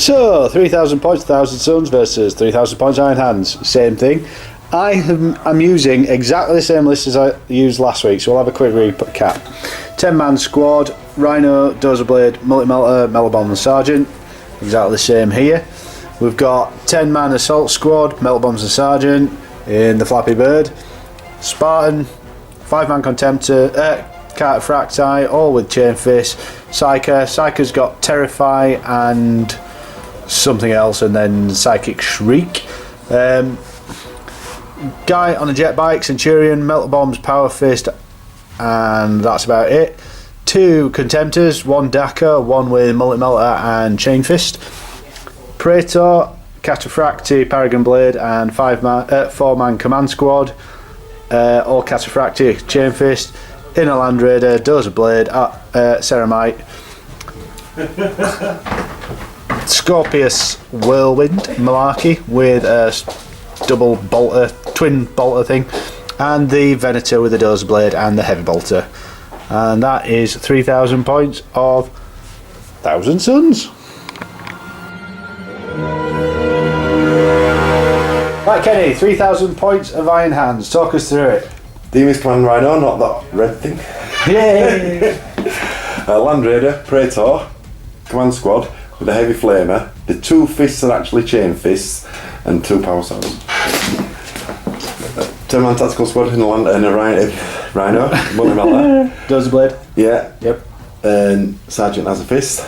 So, 3,000 points, 1,000 Sons versus 3,000 points, Iron Hands. Same thing. I'm using exactly the same list as I used last week, so we'll have a quick recap. 10-man squad, Rhino, Dozer Blade, Multi-Melter, Mellobomb and Sergeant. Exactly the same here. We've got 10-man assault squad, Melter Bombs and Sergeant in the Flappy Bird. Spartan, 5-man Contemptor, Carter Fracti, all with Chain Fist. Psyker's got Terrify and something else, and then Psychic Shriek. Guy on a jet bike, Centurion, Melter Bombs, Power Fist, and that's about it. 2 Contemptors, 1 Daka, 1 with Multi-Melter and Chain Fist. Praetor, Cataphracti, Paragon Blade, and 4-man Command Squad, all Cataphracti, Chain Fist. Inner Land Raider, Dozer Blade, Ceramite. Scorpius Whirlwind Malarkey with a double bolter, twin bolter thing, and the Venator with the Dozer Blade and the Heavy Bolter. And that is 3,000 points of 1,000 Sons. Right, Kenny, 3,000 points of Iron Hands. Talk us through it. Demon's Command Rhino, not that red thing. Yay! Land Raider, Praetor, Command Squad with a Heavy Flamer. The 2 fists are actually Chain Fists and 2 Power Swords. 10-man Tactical Squad in a Rhino, Multi-Melter. Dozer Blade. Yeah. Yep. And Sergeant has a fist.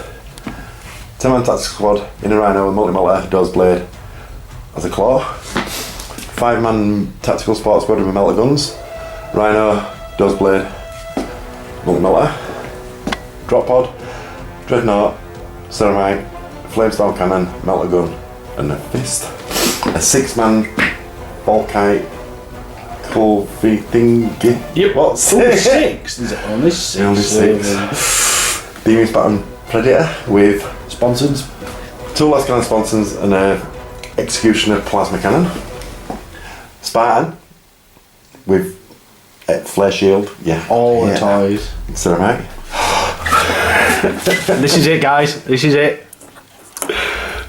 10-man Tactical Squad in a Rhino with Multi-Melter, Dozer Blade as a claw. 5-man Tactical Support Squad with melter guns. Rhino, Dozer Blade, Multi-Melter. Drop Pod, Dreadnought, Ceramite, Flamestorm Cannon, Melter Gun, and a fist. A 6-man Volkite Colby thingy. Yep. What's only it? 6? There's only 6. Only 6. Demon's Baton Predator with Sponsons. 2 last cannon sponsons and a Executioner Plasma Cannon. Spartan with Flare Shield. Yeah. All the toys. Ceramite. This is it, guys. This is it.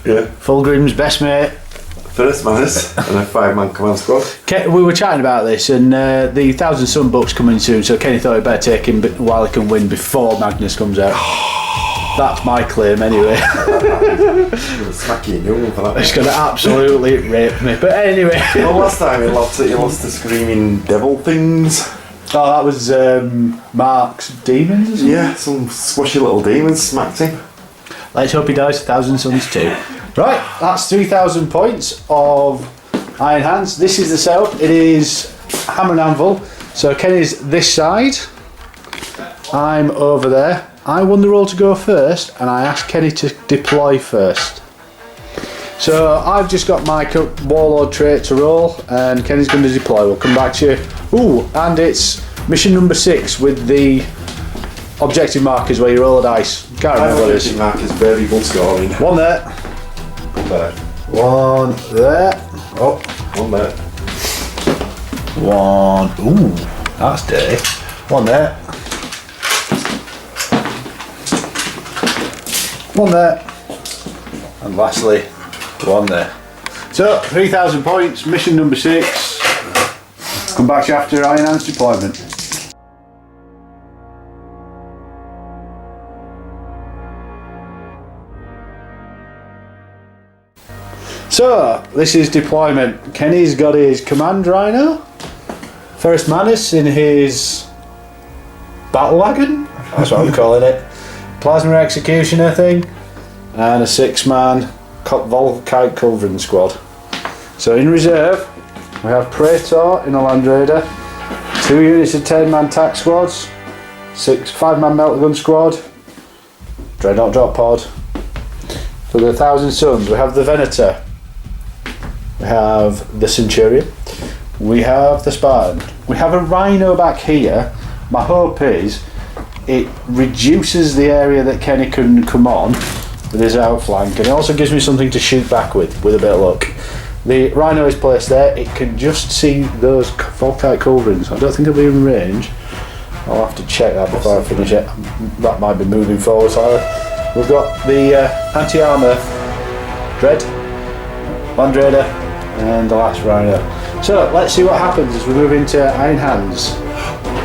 Yeah. Fulgrim's best mate. First Manners and a 5-man Command Squad. We were chatting about this, and the 1,000 Sun book's coming soon, so Kenny thought he'd better take him while he can win before Magnus comes out. That's my claim, anyway. Smack you in for that. He's going to absolutely rape me. But anyway. Well, last time he lost the screaming devil things. Oh, that was Mark's demons, isn't it? Yeah, some squishy little demons smacked him. Let's hope he dies 1,000 Sons too. Right, that's 3,000 points of Iron Hands. This is the setup. It is Hammer and Anvil. So Kenny's this side. I'm over there. I won the roll to go first, and I asked Kenny to deploy first. So I've just got my Warlord trait to roll, and Kenny's going to deploy. We'll come back to you. Ooh, and it's mission number 6 with the objective markers where you roll a dice. Can't remember what it is. Objective markers, variable scoring. One there. One there. One there. Oh, one there. One. Ooh, that's dirty. One there. One there. And lastly, one there. So, 3,000 points, mission number 6. Come back to you after Iron Hands deployment. So, this is deployment. Kenny's got his Command Rhino. First Manus in his Battle Wagon. That's what I'm calling it. Plasma Executioner thing. And a 6-man Volkite Culverin squad. So in reserve, we have Praetor in a Land Raider. 2 units of 10-man tac squads. 5-man Melter Gun squad. Dreadnought Drop Pod. For the 1,000 Sons, we have the Venator. We have the Centurion. We have the Spartan. We have a Rhino back here. My hope is it reduces the area that Kenny can come on with his outflank, and it also gives me something to shoot back with a bit of luck. The Rhino is placed there. It can just see those Volkite Culverins. I don't think it'll be in range. I'll have to check that before I finish it. That might be moving forward slightly. We've got the anti-armour Dread, Land Raider, and the last Rhino. So let's see what happens as we move into Iron Hands.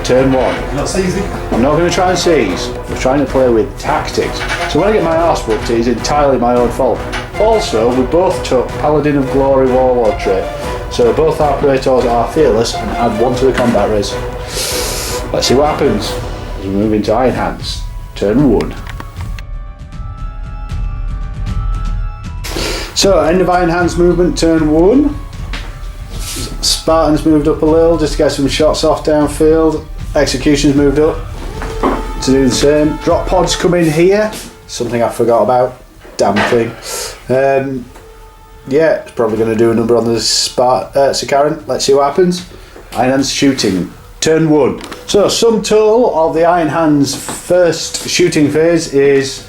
Turn 1. Not seizing. I'm not going to try and seize. We're trying to play with tactics. So when I get my arse whooped, it is entirely my own fault. Also, we both took Paladin of Glory Warlord trait. So both our Praetors are fearless and add 1 to the combat race. Let's see what happens as we move into Iron Hands. Turn 1. So, end of Iron Hands movement, turn 1. Spartan's moved up a little just to get some shots off downfield. Execution's moved up to do the same. Drop pods come in here. Something I forgot about. Damn thing. Yeah, it's probably going to do a number on the Sicaran. Let's see what happens. Iron Hands shooting. Turn 1. So, sum total of the Iron Hands first shooting phase is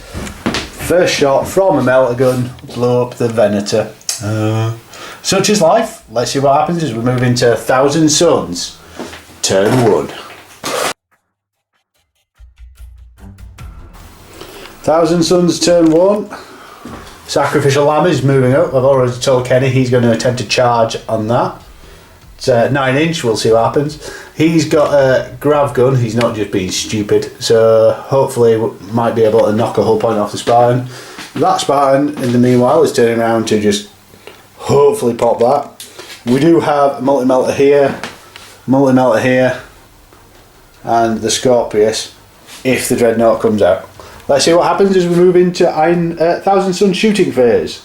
first shot from a melter gun, blow up the Venator. Such is life. Let's see what happens as we move into Thousand Sons. Turn 1. Thousand Sons, turn 1. Sacrificial Lamb is moving up. I've already told Kenny he's going to attempt to charge on that. It's 9-inch, we'll see what happens. He's got a grav gun, he's not just being stupid, so hopefully might be able to knock a hull point off the Spartan. That Spartan, in the meanwhile, is turning around to just hopefully pop that. We do have a multi-melter here, and the Scorpius, if the Dreadnought comes out. Let's see what happens as we move into Thousand Sons shooting phase.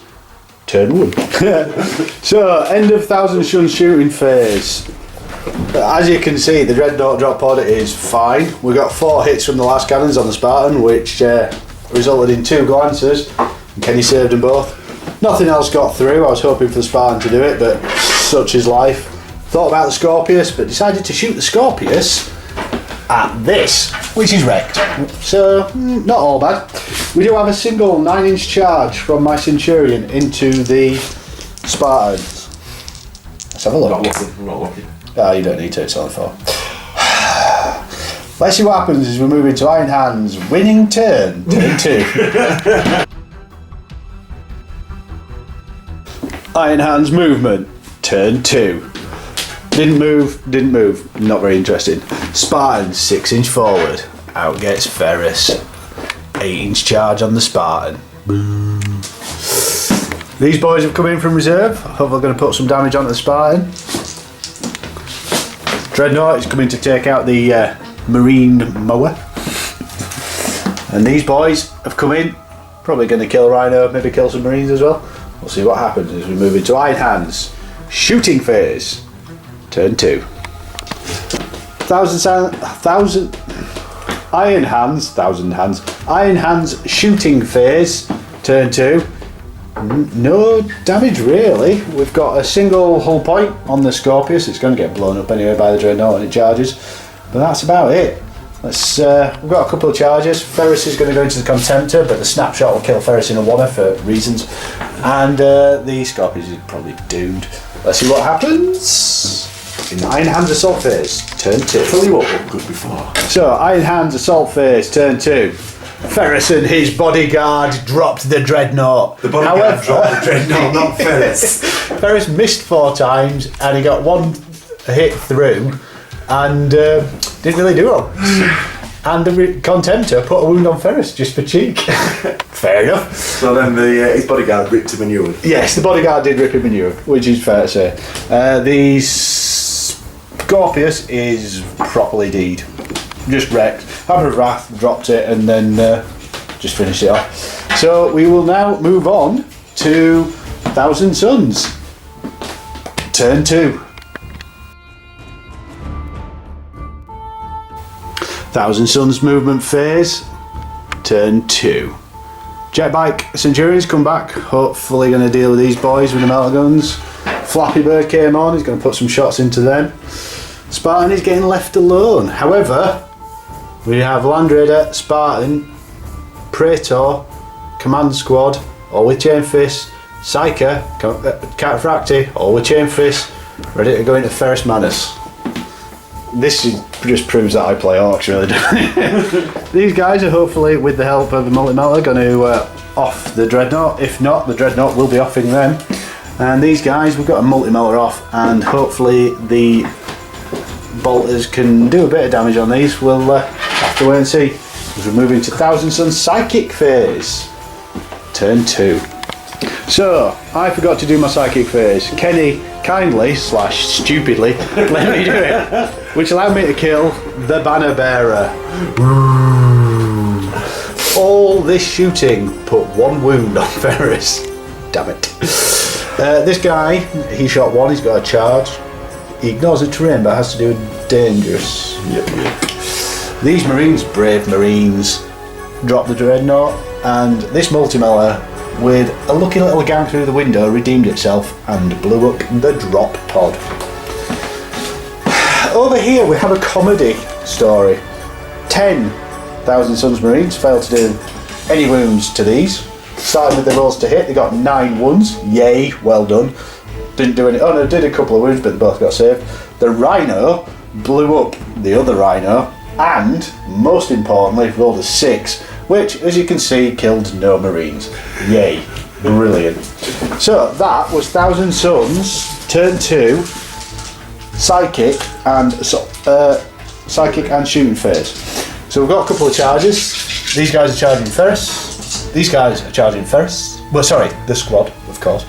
Turn 1. So, end of Thousand Sons shooting phase. As you can see, the Dreadnought drop pod is fine. We got 4 hits from the last cannons on the Spartan, which resulted in 2 glances, and Kenny saved them both. Nothing else got through. I was hoping for the Spartan to do it, but such is life. Thought about the Scorpius, but decided to shoot the Scorpius at this, which is wrecked. So, not all bad. We do have a single 9-inch charge from my Centurion into the Spartans. Let's have a look. I'm not looking. Oh, you don't need to, it's only 4. Let's see what happens as we move into Iron Hands. Winning turn, turn 2. Iron Hands movement, turn 2. Didn't move, not very interesting. Spartan, 6-inch forward. Out gets Ferris. 8-inch charge on the Spartan. Boom. These boys have come in from reserve. Hopefully going to put some damage onto the Spartan. Dreadnought is coming to take out the Marine mower. And these boys have come in. Probably going to kill Rhino, maybe kill some Marines as well. We'll see what happens as we move into Iron Hands. Shooting phase. Turn 2. Iron Hands shooting phase. Turn 2. No damage really. We've got a single hull point on the Scorpius. It's going to get blown up anyway by the Dreadnought when it charges. But that's about it. We've got a couple of charges. Ferris is going to go into the Contemptor, but the snapshot will kill Ferris in a wanna for reasons. And the Scorpius is probably doomed. Let's see what happens. In Iron Hands Assault Phase, turn 2. Tell you what good before. So, Iron Hands Assault Phase, turn 2. Ferris and his bodyguard dropped the Dreadnought. The bodyguard dropped the Dreadnought, not Ferris. Ferris missed 4 times and he got 1 hit through and didn't really do well. And the Contemptor put a wound on Ferris just for cheek. Fair enough. So then his bodyguard ripped him a new one. Yes, the bodyguard did rip him a new one, which is fair to say. The Scorpius is properly deed. Just wrecked. Hammer of Wrath dropped it and then just finished it off. So we will now move on to Thousand Sons. Turn 2. Thousand Sons movement phase. Turn 2. Jetbike Centurions come back. Hopefully going to deal with these boys with the melter guns. Flappy Bird came on. He's going to put some shots into them. Spartan is getting left alone. However, we have Land Raider, Spartan, Praetor, Command Squad, all with Chain Fist, Psyker, Cataphracti, all with Chain Fist, ready to go into Ferris Manus. This just proves that I play Orcs really, doesn't it? These guys are hopefully, with the help of the multi-melter, going to off the Dreadnought. If not, the Dreadnought will be offing them. And these guys, we've got a multi-melter off, and hopefully the bolters can do a bit of damage on these. We'll have to wait and see. As we're moving to Thousand Sons Psychic phase. Turn 2. So, I forgot to do my Psychic phase. Kenny kindly / stupidly let me do it, which allowed me to kill the Banner Bearer. All this shooting put 1 wound on Ferris. Damn it. This guy, he shot 1, he's got a charge. He ignores the terrain but has to do a dangerous. Yep. These Marines, brave Marines, dropped the Dreadnought, and this multi-melter with a lucky little gang through the window redeemed itself and blew up the drop pod. Over here we have a comedy story. 10,000 Sons Marines failed to do any wounds to these. Starting with the rolls to hit, they got 9 wounds. Yay, well done. Didn't do any. Oh no, did a couple of wounds, but they both got saved. The Rhino blew up the other Rhino, and most importantly, rolled a 6, which, as you can see, killed no Marines. Yay, brilliant. So that was Thousand Sons, turn 2, psychic and shooting phase. So we've got a couple of charges. These guys are charging first. These guys are charging first. Well, sorry, the squad, of course.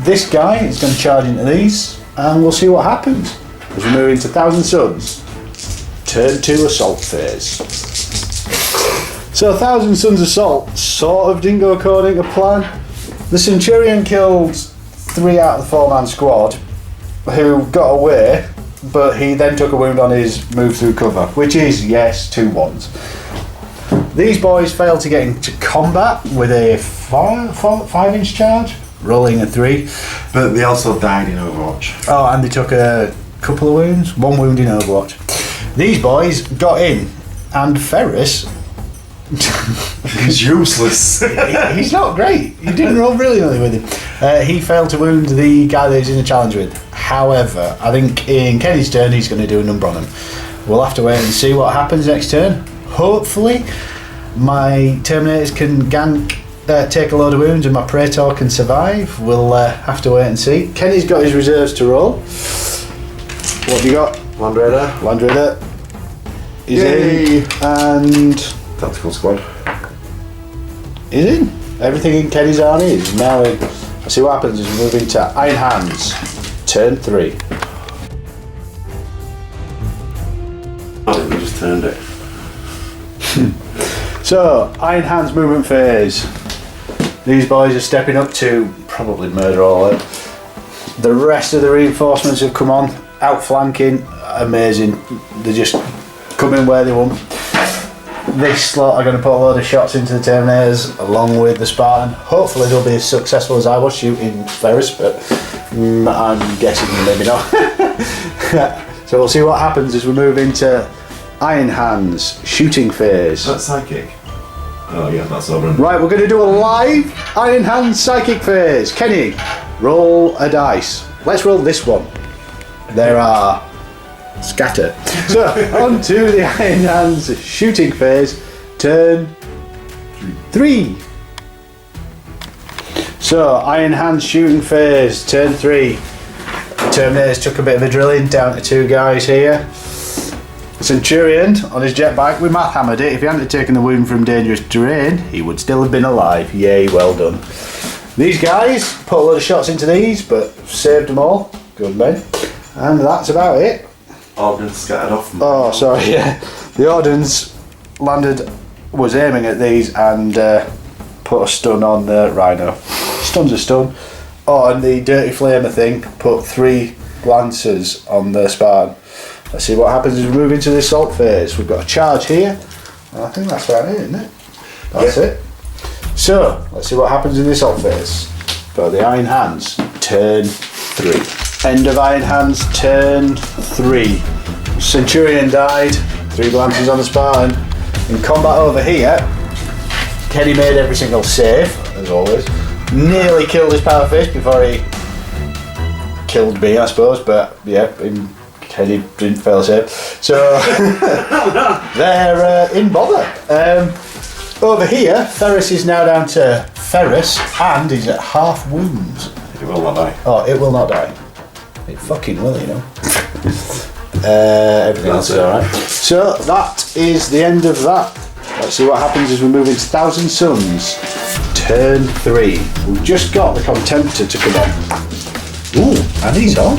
This guy is going to charge into these, and we'll see what happens as we move into Thousand Sons. Turn 2 assault phase. So Thousand Sons assault sort of didn't go according to plan. The Centurion killed 3 out of the 4-man squad who got away, but he then took a wound on his move through cover, which is, yes, 2 ones. These boys failed to get into combat with a 5-inch charge, rolling a 3. But they also died in Overwatch. Oh, and they took a couple of wounds, 1 wound in Overwatch. These boys got in, and Ferris... He's useless. He's not great. He didn't roll brilliantly with him. He failed to wound the guy that he's in the challenge with. However, I think in Kenny's turn he's going to do a number on him. We'll have to wait and see what happens next turn. Hopefully my Terminators can take a load of wounds and my Praetor can survive. We'll have to wait and see. Kenny's got his reserves to roll. What have you got? Land Raider. Land Raider is in, and Tactical squad is in. Everything in Kenny's army is now in. Let's see what happens as we move into Iron Hands. Turn 3. Oh, we just turned it. So, Iron Hands movement phase. These boys are stepping up to probably murder all of it. The rest of the reinforcements have come on, outflanking, amazing. They just come in where they want. This slot are going to put a load of shots into the Terminators along with the Spartan. Hopefully they'll be as successful as I was shooting Ferris, but I'm guessing maybe not. So we'll see what happens as we move into Iron Hands shooting phase. That's psychic. Oh yeah, that's over. Right, we're going to do a live Iron Hands psychic phase. Kenny, roll a dice. Let's roll this one. There are scatter. So on to the Iron Hands shooting phase. Turn 3. So Iron Hands shooting phase. Turn 3. Terminators took a bit of a drilling down to 2 guys here. Centurion on his jetbike, we math hammered it. If he hadn't taken the wound from dangerous terrain, he would still have been alive. Yay, well done. These guys put a lot of shots into these, but saved them all. Good men. And that's about it. Ordnance scattered off. Oh, sorry, yeah. The Ordnance was aiming at these and put a stun on the Rhino. Stun's a stun. Oh, and the Dirty Flamer thing put 3 Lancers on the Spartan. Let's see what happens as we move into the assault phase. We've got a charge here. I think that's about it, isn't it? That's it. So, let's see what happens in the assault phase. Got the Iron Hands, turn 3. End of Iron Hands, turn 3. Centurion died, 3 glances on the Spartan. In combat over here, Kenny made every single save, as always. Nearly killed his power fist before he killed me, I suppose, but yeah, Kenny didn't fail a save. So they're in bother. Over here, Ferris is now down to Ferris, and he's at half wounds. It will not die. Oh, it will not die. It fucking will, you know. Everything else is alright. So that is the end of that. Let's see what happens as we move into Thousand Sons. Turn 3. We've just got the Contemptor to come on. Ooh, and he's on.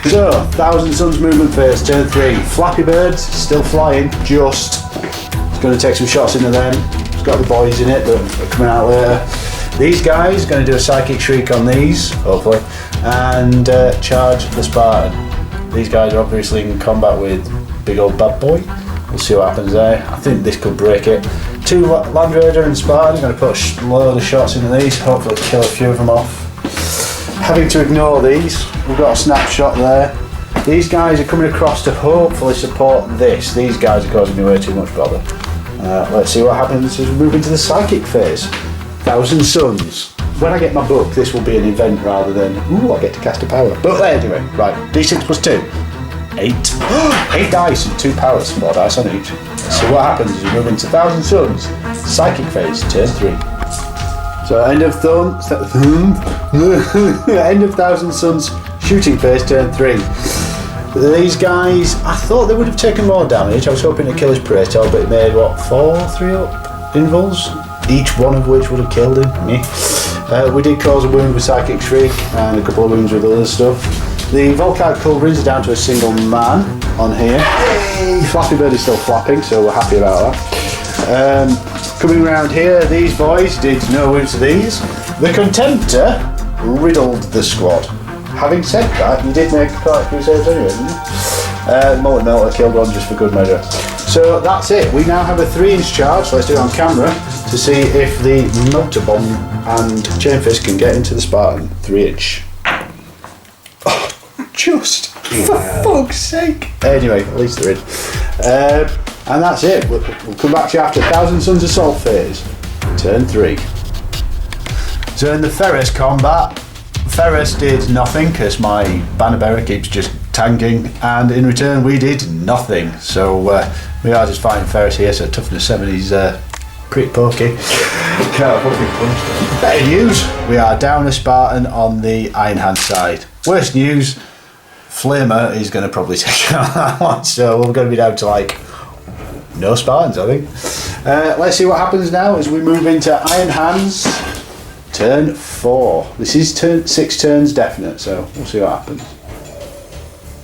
So, Thousand Sons movement phase, turn 3. Flappy Birds, still flying, just. It's going to take some shots into them. It's got the boys in it, but they're coming out later. These guys, going to do a Psychic Shriek on these, hopefully, and charge the Spartan. These guys are obviously in combat with big old bad boy. We'll see what happens there. I think this could break it. 2 Land Raider and Spartan, going to push a load of shots into these, hopefully kill a few of them off. Having to ignore these, we've got a snapshot there. These guys are coming across to hopefully support this. These guys are causing me way too much bother. Let's see what happens as we move into the Psychic phase. Thousand Sons. When I get my book, this will be an event rather than, ooh, I get to cast a power. But anyway, right, D6 plus 2. 8. 8 dice and 2 powers, 4 dice on each. Let's see what happens as we move into Thousand Sons. Psychic phase, turn 3. So end of end of Thousand Sons shooting phase, turn 3. These guys, I thought they would have taken more damage. I was hoping to kill his Praetor, but it made what, 4 3-up invuls? Each one of which would have killed him. Me. We did cause a wound with Psychic Shriek and a couple of wounds with other stuff. The Volkite Culverins are down to a single man on here. Yay! Flappy Bird is still flapping, so we're happy about that. Coming around here, these boys did no wounds to these. The Contemptor riddled the squad. Having said that, you did make quite a few saves anyway, didn't you? Molten Melter killed one just for good measure. So that's it. We now have a 3-inch charge, so let's do it on camera to see if the Melter Bomb and Chain Fist can get into the Spartan. 3-inch. Oh, just for fuck's sake. Anyway, at least they're in. And that's it. We'll come back to you after Thousand Sons Assault phase. Turn 3. So in the Ferris combat, Ferris did nothing because my banner bearer keeps just tanking, and in return we did nothing. So we are just fighting Ferris here, so toughness 7 is pretty pokey. Better news, we are down a Spartan on the Iron Hand side. Worst news, Flamer is going to probably take out that one, so we're going to be down to like no Spartans, I think. Let's see what happens now as we move into Iron Hands. Turn 4. This is 6 turns definite, so we'll see what happens.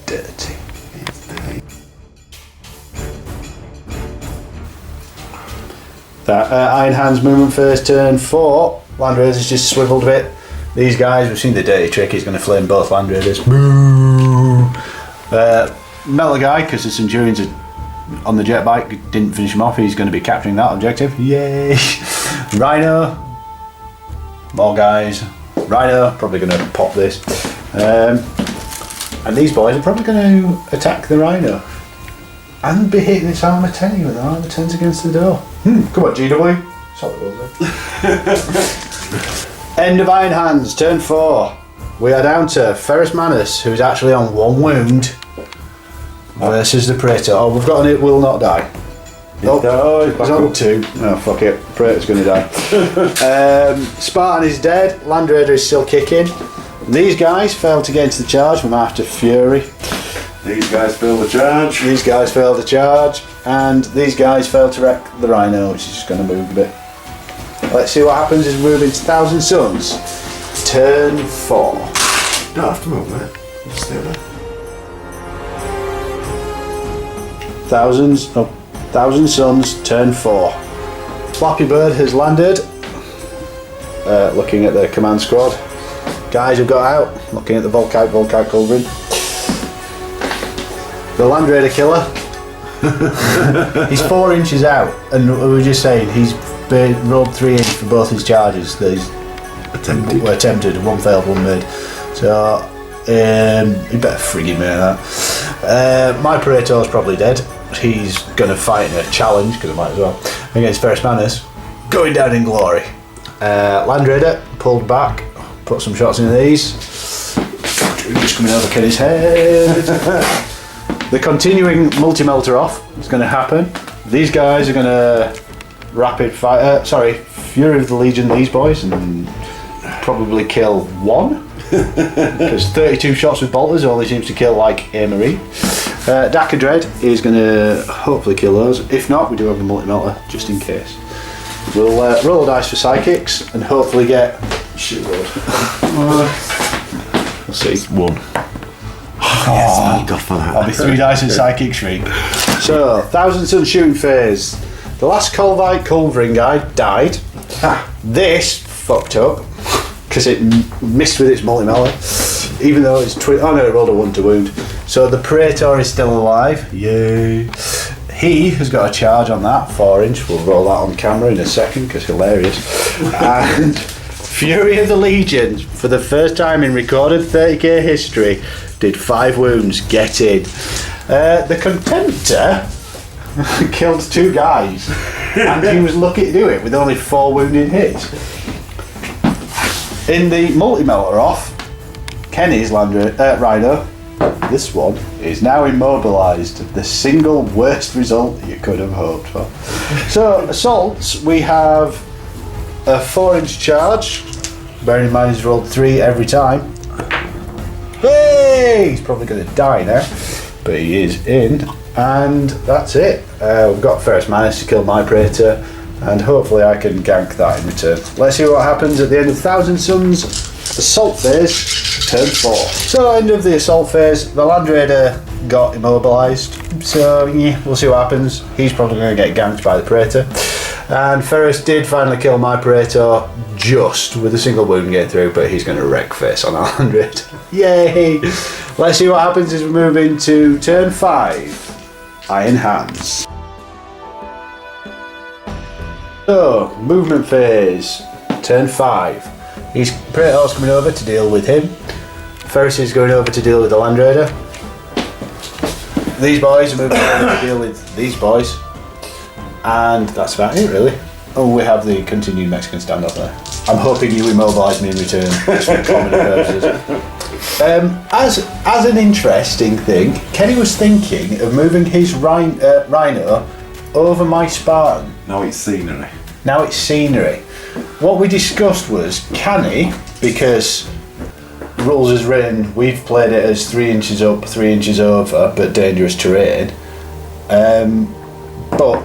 Dirty. That Iron Hands movement first, turn 4. Land Raiders just swiveled a bit. These guys, we've seen the dirty trick, he's going to flame both Land Raiders. Boo! Melter guy, because the Centurions are on the jet bike, didn't finish him off, he's going to be capturing that objective. Yay! Rhino. More guys. Rhino, probably going to pop this. And these boys are probably going to attack the Rhino. And be hitting its armour 10 with their armour 10s against the door. Come on, GW. Sorry, End of Iron Hands, turn 4. We are down to Ferris Manus, who's actually on 1 wound, versus the Praetor. Oh, we've got an It Will Not Die. He's on 2. Oh, fuck it. Praetor's going to die. Spartan is dead. Land Raider is still kicking. These guys failed to get into the charge from after Fury. These guys failed the charge. These guys failed the charge. And these guys failed to wreck the Rhino, which is just going to move a bit. Let's see what happens as we move into Thousand Sons. Turn 4. You don't have to move, mate. Just stay there. Thousand Sons, turn 4. Flappy Bird has landed. Looking at the command squad. Guys have got out. Looking at the Volkite Culverin. The Land Raider killer. He's 4 inches out, and we were just saying he's rolled 3 inch for both his charges. These were attempted, 1 failed, 1 made. So he better frigging make that. My Praetor's probably dead. He's going to fight in a challenge, because I might as well, against Ferris Manus. Going down in glory. Land Raider pulled back, put some shots into these. Just coming over Kenny's head. The continuing multi-melter off is going to happen. These guys are going to rapid fire. Fury of the Legion. These boys and probably kill one. Because 32 shots with bolters only seems to kill like A. Marie. Daka Dread is going to hopefully kill those. If not, we do have the multi-melter just in case. We'll roll a dice for psychics and hopefully get shitload. We'll see. One. Yes, thank God for that. That'll be 3 dice in psychic shriek. So, Thousand Sons shooting phase. The last Colvite Culverin guy died. This fucked up because it missed with its multi-melter, even though it's it rolled a 1 to wound. So the Praetor is still alive. Yay! He has got a charge on that 4-inch. We'll roll that on camera in a second because hilarious. And Fury of the Legion, for the first time in recorded 30k history, did 5 wounds. Get in. The Contemptor killed 2 guys, and he was lucky to do it with only 4 wounding hits. In the multi-melter off, Kenny's Rhino, this one, is now immobilised. The single worst result you could have hoped for. So, assaults, we have a 4-inch charge. Bearing in mind he's rolled 3 every time. Hey! He's probably going to die now, but he is in. And that's it. We've got First Manus to kill my Praetor, and hopefully I can gank that in return. Let's see what happens at the end of Thousand Sons assault phase, turn 4. So end of the assault phase, the Land Raider got immobilised, so yeah, we'll see what happens. He's probably going to get ganked by the Praetor. And Ferris did finally kill my Praetor just with a single wound getting through, but he's going to wreck face on our Land Raider. Yay! Let's see what happens as we move into turn 5, Iron Hands. So, movement phase, turn 5. Praetor's coming over to deal with him. Ferris is going over to deal with the Land Raider. These boys are moving over to deal with these boys. And that's about it, really. Oh, we have the continued Mexican standoff there. I'm hoping you immobilise me in return, just for comedy purposes. As an interesting thing, Kenny was thinking of moving his Rhino over my Spartan. Now it's scenery. Now it's scenery. What we discussed was, can he, because rules is written, we've played it as 3 inches up, 3 inches over, but dangerous terrain. But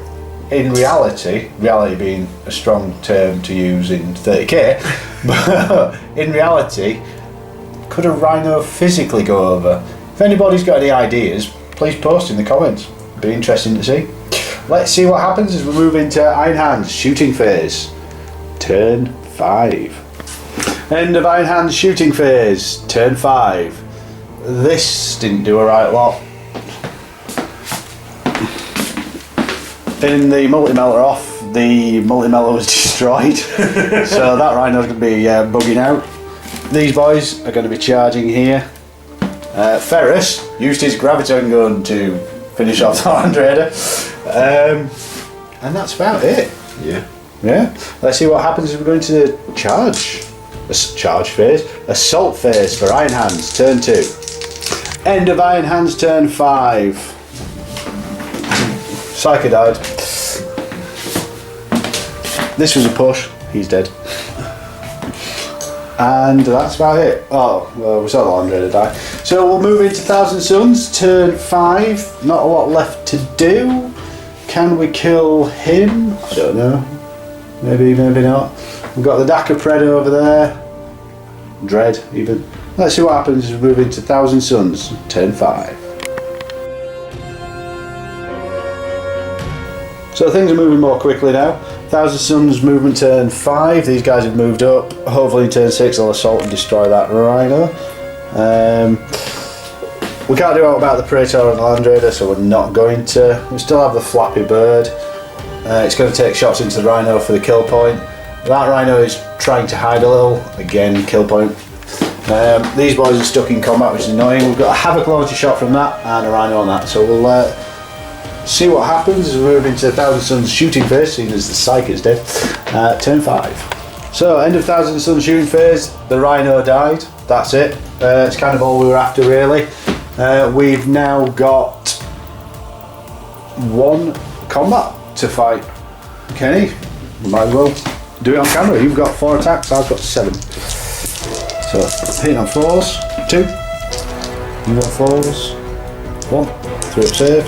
in reality being a strong term to use in 30k, but in reality, could a Rhino physically go over? If anybody's got any ideas, please post in the comments. Be interesting to see. Let's see what happens as we move into Iron Hands shooting phase. Turn 5. End of Iron Hands shooting phase. Turn 5. This didn't do a right lot. In the multi-melter off, the multi-melter was destroyed. So that Rhino's going to be bugging out. These boys are going to be charging here. Ferris used his graviton gun to finish off the Land Raider. And that's about it. Yeah. Let's see what happens as we go into the charge phase. Assault phase for Iron Hands, turn 2. End of Iron Hands, turn 5. Psycho died. This was a push. He's dead. And that's about it. Oh, well, we saw the Land Raider die. So we'll move into Thousand Sons, turn 5. Not a lot left to do. Can we kill him? I don't know. Maybe not. We've got the Daka Pred over there. Dread, even. Let's see what happens as we move into Thousand Sons, turn 5. So things are moving more quickly now. Thousand Sons movement turn 5. These guys have moved up. Hopefully in turn 6 they'll assault and destroy that Rhino. We can't do out about the Praetor and the Land Raider, so we're not going to. We still have the Flappy Bird. It's going to take shots into the Rhino for the kill point. That Rhino is trying to hide a little. Again, kill point. These boys are stuck in combat, which is annoying. We've got a Havoc launcher shot from that and a Rhino on that. So we'll see what happens as we move into Thousand Sons shooting phase, seeing as the Psych is dead. Turn 5. So, end of Thousand Sons shooting phase. The Rhino died. That's it. It's kind of all we were after, really. We've now got 1 combat to fight Kenny. We might as well do it on camera. You've got 4 attacks, I've got 7. So hitting on 4s, 2. You've got 4s, 1. 3 up save.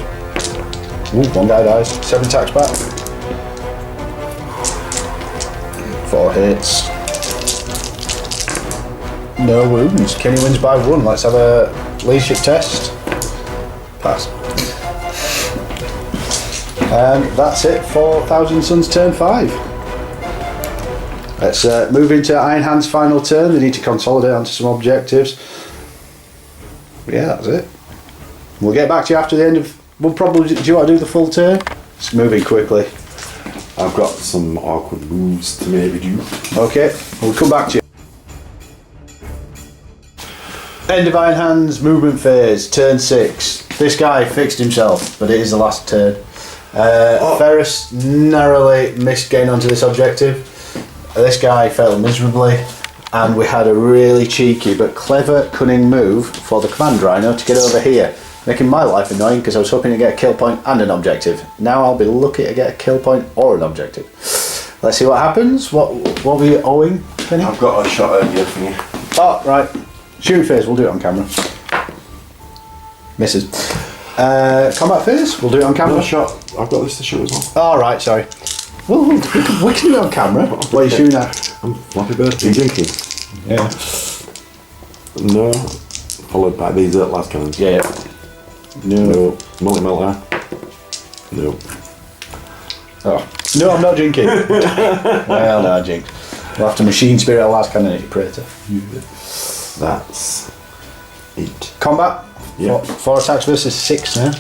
Ooh, 1 guy dies. 7 attacks back. 4 hits. No wounds. Kenny wins by 1. Let's have a leadership test. Pass. And that's it for Thousand Sons turn 5. Let's move into Iron Hand's final turn. They need to consolidate onto some objectives. Yeah, that's it. We'll get back to you after the end of... We'll probably... Do you want to do the full turn? It's moving quickly. I've got some awkward moves to maybe do. Okay, we'll come back to you. End of Iron Hand's movement phase, turn 6. This guy fixed himself, but it is the last turn. Ferris narrowly missed getting onto this objective. This guy failed miserably, and we had a really cheeky but clever, cunning move for the command rhino to get over here, making my life annoying because I was hoping to get a kill point and an objective. Now I'll be lucky to get a kill point or an objective. Let's see what happens. What were you owing, Kenny? I've got a shot at you thingy. Oh, right. Shooting phase, we'll do it on camera. Misses. Combat phase, we'll do it on camera. No shot. I've got this to shoot as well. Oh, right, sorry. Well, we can do it on camera. What are you shooting at? I'm Flappy Bird. Are you drinking? Yeah. No. Followed by these last cannons. Yeah. No. Multi-melter. No. Oh. No, I'm not drinking. Well, no, jinx. We'll have to machine spirit a last cannon at your Praetor. That's 8. Combat? Yeah. 4 attacks versus 6 now.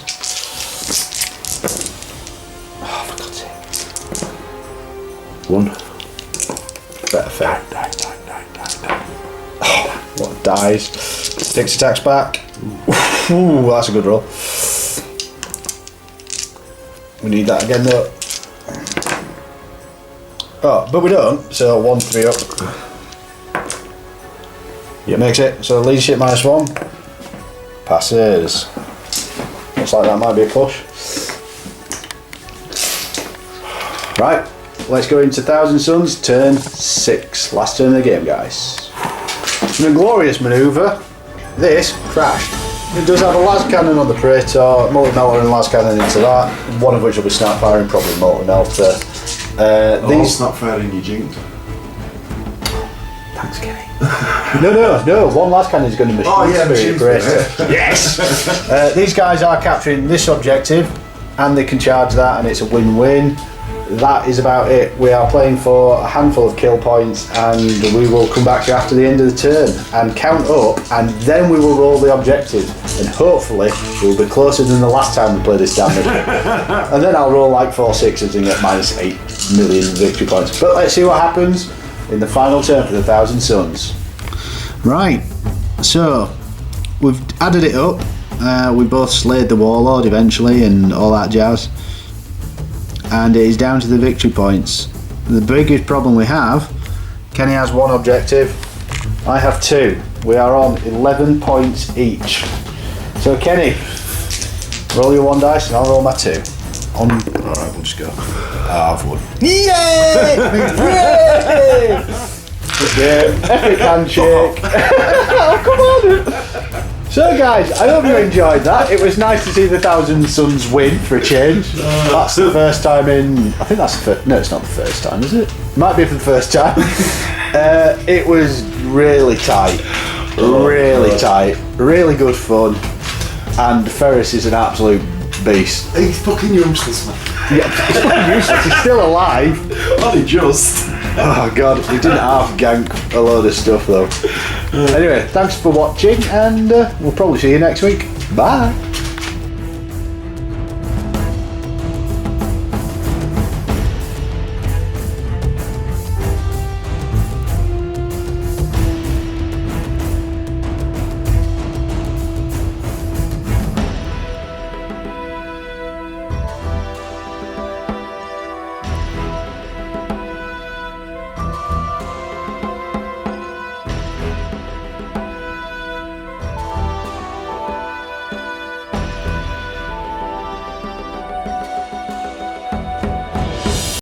Oh, for God's sake. 1. Better fair. Die. Oh, what dies? 6 attacks back. Ooh, that's a good roll. We need that again though. Oh, but we don't, so 1, 3 up. Yeah, makes it. So leadership -1. Passes. Looks like that might be a push. Right, let's go into Thousand Sons, turn 6. Last turn of the game, guys. In a glorious manoeuvre, this crashed. It does have a las cannon on the Praetor, multi-melter and las cannon into that, one of which will be snap firing, probably multi-melter. These not firing you jinx. Thanks, Kenny. No. One last cannon is going to machine spirit. Yes. These guys are capturing this objective, and they can charge that, and it's a win-win. That is about it. We are playing for a handful of kill points, and we will come back to you after the end of the turn and count up, and then we will roll the objective, and hopefully we'll be closer than the last time we played this damage. And then I'll roll like 4 6s and get -8 million victory points. But let's see what happens in the final turn for the Thousand Sons. Right, so we've added it up. We both slayed the Warlord eventually and all that jazz. And it is down to the victory points. The biggest problem we have, Kenny has 1 objective, I have 2. We are on 11 points each. So Kenny, roll your 1 dice and I'll roll my 2. Alright, we'll just go. I've won. Yay! Yay! Epic handshake. Oh, come on. So guys, I hope you enjoyed that. It was nice to see the Thousand Sons win for a change. That's the first time in... I think that's the first... No, it's not the first time, is it? Might be for the first time. It was really tight. Really tight. Really good fun. And Ferris is an absolute beast. He's fucking useless, man. Yeah, he's not useless. He's still alive. Only just. Oh god, he didn't half gank a load of stuff though. Anyway, thanks for watching, and we'll probably see you next week. Bye.